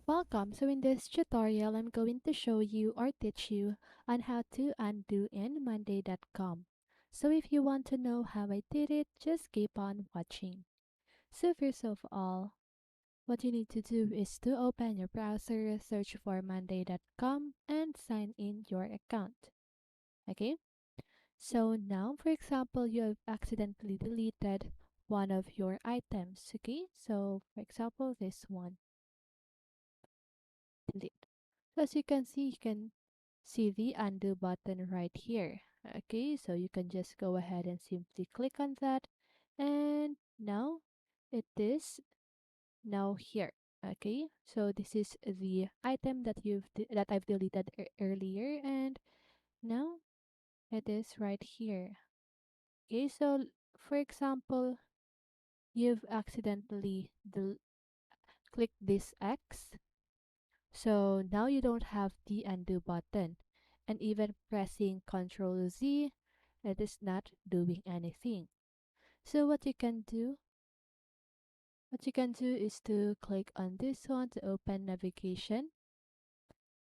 Welcome. So in this tutorial, I'm going to show you or teach you on how to undo in Monday.com. So if you want to know how I did it, just keep on watching. So first of all, what you need to do is to open your browser, search for Monday.com and sign in your account. Okay? So now, for example, you have accidentally deleted one of your items. Okay? So for example, this one, delete. So as you can see the undo button right here. Okay, so you can just go ahead and simply click on that, and now it is now here. Okay, so this is the item that I've deleted earlier, and now it is right here. Okay, so for example, you've accidentally clicked this X. So now you don't have the undo button, and even pressing Ctrl Z, it is not doing anything. So what you can do is to click on this one to open navigation.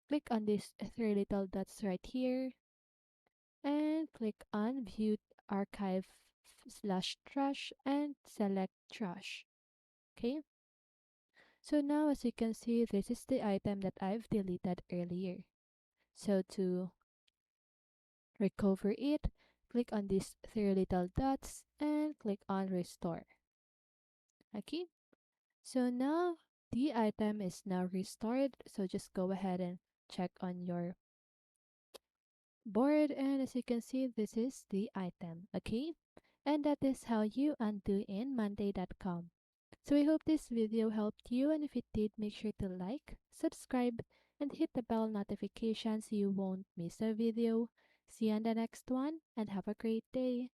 Click on these three little dots right here and click on view archive slash trash and select trash. Okay. So now as you can see, this is the item that I've deleted earlier. So to recover it, click on these three little dots and click on restore. Okay, so now the item is now restored. So just go ahead and check on your board, and as you can see, this is the item. Okay, and that is how you undo in Monday.com. So I hope this video helped you, and if it did, make sure to like, subscribe, and hit the bell notification so you won't miss a video. See you on the next one, and have a great day.